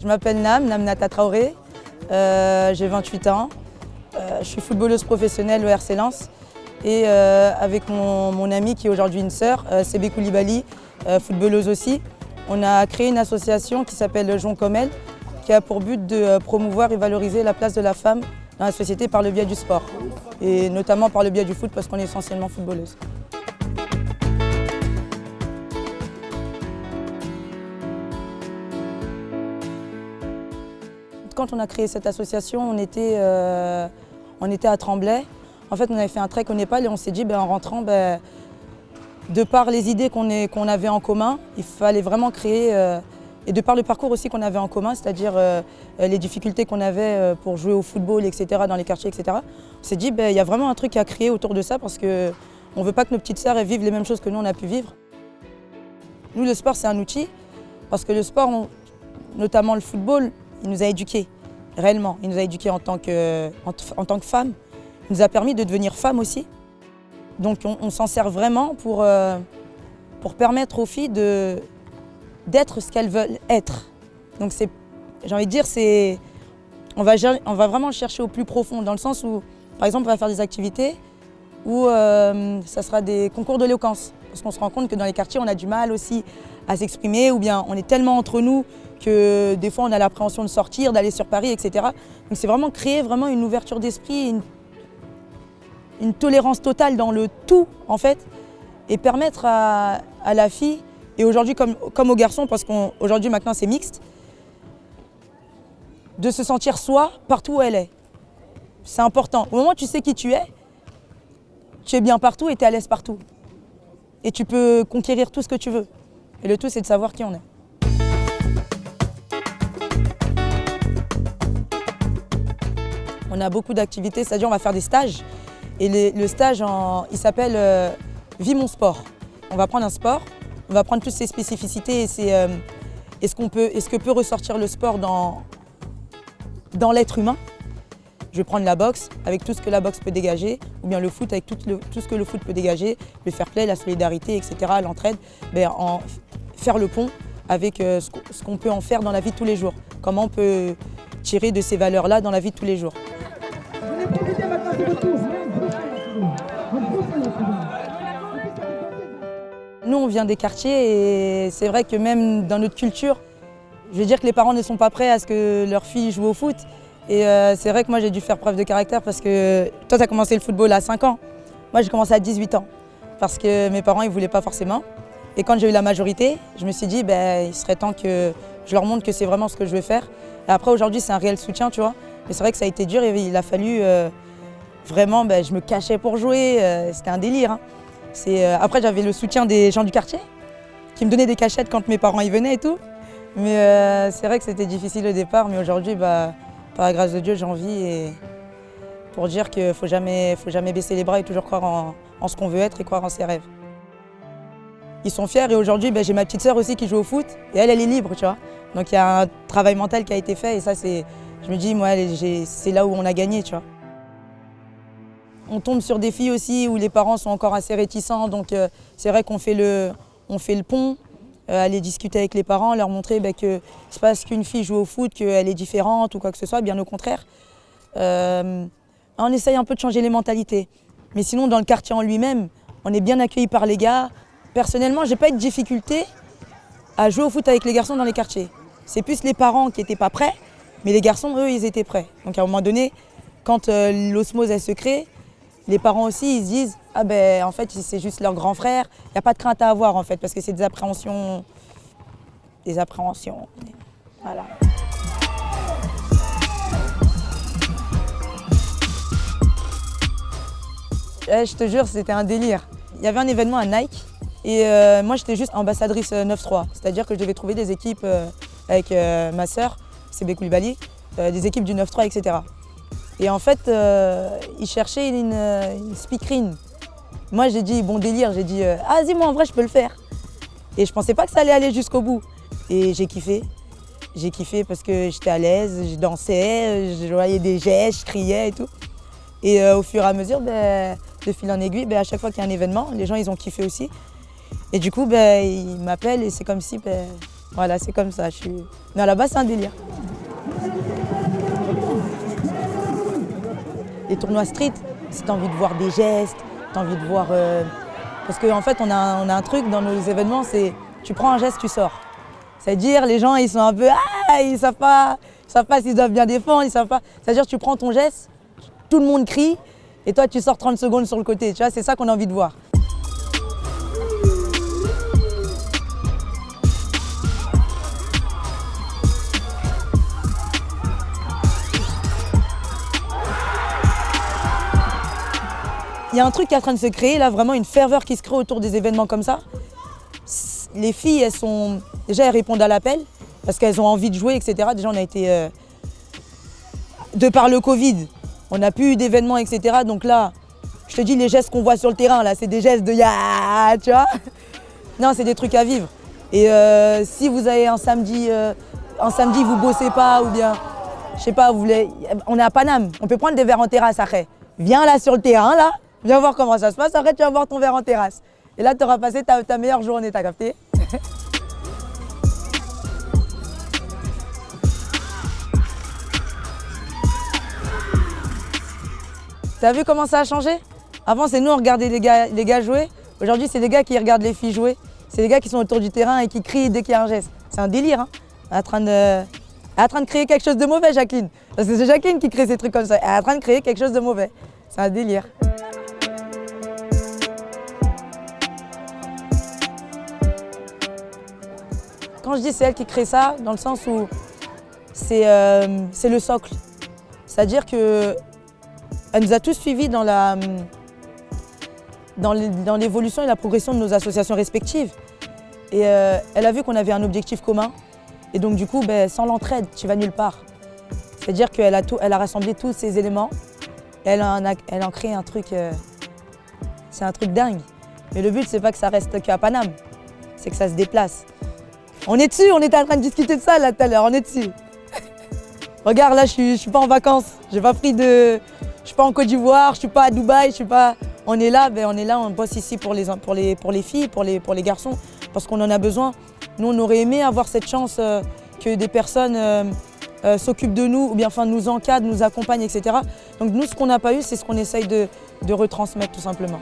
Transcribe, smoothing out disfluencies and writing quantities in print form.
Je m'appelle Namnata Traoré, j'ai 28 ans, je suis footballeuse professionnelle au RC Lens et avec mon amie qui est aujourd'hui une sœur, Sébé Koulibaly, footballeuse aussi, on a créé une association qui s'appelle Jon comme elle, qui a pour but de promouvoir et valoriser la place de la femme dans la société par le biais du sport et notamment par le biais du foot parce qu'on est essentiellement footballeuse. Quand on a créé cette association, on était à Tremblay. En fait, on avait fait un trek au Népal et on s'est dit, en rentrant, de par les idées qu'on avait en commun, il fallait vraiment créer, et de par le parcours aussi qu'on avait en commun, c'est-à-dire les difficultés qu'on avait pour jouer au football, etc., dans les quartiers, etc., on s'est dit, il y a vraiment un truc à créer autour de ça parce qu'on ne veut pas que nos petites sœurs vivent les mêmes choses que nous, on a pu vivre. Nous, le sport, c'est un outil parce que le sport, notamment le football, il nous a éduqués, réellement. Il nous a éduqués en tant que femmes. Il nous a permis de devenir femmes aussi. Donc on s'en sert vraiment pour permettre aux filles d'être ce qu'elles veulent être. Donc j'ai envie de dire, on va vraiment chercher au plus profond, dans le sens où, par exemple, on va faire des activités où ça sera des concours d'éloquence. Parce qu'on se rend compte que dans les quartiers, on a du mal aussi à s'exprimer, ou bien on est tellement entre nous que des fois on a l'appréhension de sortir, d'aller sur Paris, etc. Donc c'est vraiment créer vraiment une ouverture d'esprit, une tolérance totale dans le tout en fait, et permettre à la fille, et aujourd'hui comme au garçon, parce qu'aujourd'hui maintenant c'est mixte, de se sentir soi partout où elle est. C'est important. Au moment où tu sais qui tu es bien partout et tu es à l'aise partout. Et tu peux conquérir tout ce que tu veux. Et le tout c'est de savoir qui on est. On a beaucoup d'activités, c'est-à-dire on va faire des stages. Et le stage, il s'appelle Vis mon sport. On va prendre un sport, on va prendre toutes ses spécificités et ce que peut ressortir le sport dans l'être humain. Je vais prendre la boxe avec tout ce que la boxe peut dégager, ou bien le foot avec tout ce que le foot peut dégager, le fair play, la solidarité, etc., l'entraide, faire le pont avec ce qu'on peut en faire dans la vie de tous les jours. Comment on peut tirer de ces valeurs-là dans la vie de tous les jours. Nous, on vient des quartiers et c'est vrai que même dans notre culture, je veux dire que les parents ne sont pas prêts à ce que leur fille joue au foot. Et c'est vrai que moi, j'ai dû faire preuve de caractère parce que toi, tu as commencé le football à 5 ans. Moi, j'ai commencé à 18 ans parce que mes parents, ils ne voulaient pas forcément. Et quand j'ai eu la majorité, je me suis dit, il serait temps que je leur montre que c'est vraiment ce que je veux faire. Et après, aujourd'hui, c'est un réel soutien, tu vois. Mais c'est vrai que ça a été dur et il a fallu vraiment, je me cachais pour jouer. C'était un délire. Hein. Après, j'avais le soutien des gens du quartier qui me donnaient des cachettes quand mes parents y venaient et tout. Mais c'est vrai que c'était difficile au départ. Mais aujourd'hui, par la grâce de Dieu, j'ai envie pour dire qu'il ne faut jamais baisser les bras et toujours croire en ce qu'on veut être et croire en ses rêves. Ils sont fiers et aujourd'hui, j'ai ma petite sœur aussi qui joue au foot et elle est libre, tu vois. Donc il y a un travail mental qui a été fait et ça, je me dis, moi, c'est là où on a gagné, tu vois. On tombe sur des filles aussi où les parents sont encore assez réticents, donc c'est vrai qu'on fait le pont, aller discuter avec les parents, leur montrer que c'est pas parce qu'une fille joue au foot qu'elle est différente ou quoi que ce soit, bien au contraire. On essaye un peu de changer les mentalités. Mais sinon, dans le quartier en lui-même, on est bien accueillis par les gars. Personnellement, j'ai pas eu de difficulté à jouer au foot avec les garçons dans les quartiers. C'est plus les parents qui n'étaient pas prêts, mais les garçons, eux, ils étaient prêts. Donc à un moment donné, quand l'osmose elle se crée, les parents aussi, ils se disent « Ah en fait, c'est juste leur grand frère, il n'y a pas de crainte à avoir en fait, parce que c'est des appréhensions. » Voilà. Je te jure, c'était un délire. Il y avait un événement à Nike et moi, j'étais juste ambassadrice 9-3. C'est-à-dire que je devais trouver des équipes avec ma sœur, Sébé Koulibaly, des équipes du 9-3, etc. Et en fait, ils cherchaient une speakerine. Moi, j'ai dit, bon délire, j'ai dit, ah, vas-y, moi, en vrai, je peux le faire. Et je pensais pas que ça allait aller jusqu'au bout. Et j'ai kiffé. J'ai kiffé parce que j'étais à l'aise, je dansais, je voyais des gestes, je criais et tout. Et au fur et à mesure, de fil en aiguille, à chaque fois qu'il y a un événement, les gens, ils ont kiffé aussi. Et du coup, ils m'appellent et c'est comme si Voilà, c'est comme ça. Mais à la base, c'est un délire. Les tournois street, si tu as envie de voir des gestes, tu as envie de voir... Parce qu'en fait, on a un truc dans nos événements, c'est tu prends un geste, tu sors. C'est-à-dire, les gens, ils sont un peu... Ah, ils savent pas s'ils doivent bien défendre, ils savent pas... C'est-à-dire, tu prends ton geste, tout le monde crie, et toi, tu sors 30 secondes sur le côté. Tu vois, c'est ça qu'on a envie de voir. Il y a un truc qui est en train de se créer, là, vraiment une ferveur qui se crée autour des événements comme ça. Les filles, elles répondent à l'appel parce qu'elles ont envie de jouer, etc. Déjà, on a été, de par le Covid, on n'a plus eu d'événements, etc. Donc là, je te dis, les gestes qu'on voit sur le terrain, là, c'est des gestes de ya, tu vois. Non, c'est des trucs à vivre. Et si vous avez un samedi, vous bossez pas, ou bien, je sais pas, on est à Paname, on peut prendre des verres en terrasse après. Viens là sur le terrain, là. Viens voir comment ça se passe, après tu vas boire ton verre en terrasse. Et là, tu auras passé ta meilleure journée, t'as capté? T'as vu comment ça a changé? Avant, c'est nous, on regardait les gars jouer. Aujourd'hui, c'est les gars qui regardent les filles jouer. C'est les gars qui sont autour du terrain et qui crient dès qu'il y a un geste. C'est un délire, hein? Elle est en train de créer quelque chose de mauvais, Jacqueline. Parce que c'est Jacqueline qui crée ces trucs comme ça. Elle est en train de créer quelque chose de mauvais. C'est un délire. Quand je dis c'est elle qui crée ça, dans le sens où c'est le socle. C'est-à-dire qu'elle nous a tous suivis dans l'évolution et la progression de nos associations respectives. Et elle a vu qu'on avait un objectif commun. Et donc du coup, sans l'entraide, tu vas nulle part. C'est-à-dire qu'elle a rassemblé tous ces éléments. Et elle en crée un truc, c'est un truc dingue. Mais le but, c'est pas que ça reste qu'à Paname, c'est que ça se déplace. On est dessus, on était en train de discuter de ça là tout à l'heure, on est dessus. Regarde, là, je suis pas en vacances, je suis pas en Côte d'Ivoire, je suis pas à Dubaï, on est là, on bosse ici pour les filles, pour les garçons, parce qu'on en a besoin. Nous, on aurait aimé avoir cette chance que des personnes s'occupent de nous, ou bien enfin, nous encadrent, nous accompagnent, etc. Donc nous, ce qu'on n'a pas eu, c'est ce qu'on essaye de retransmettre tout simplement.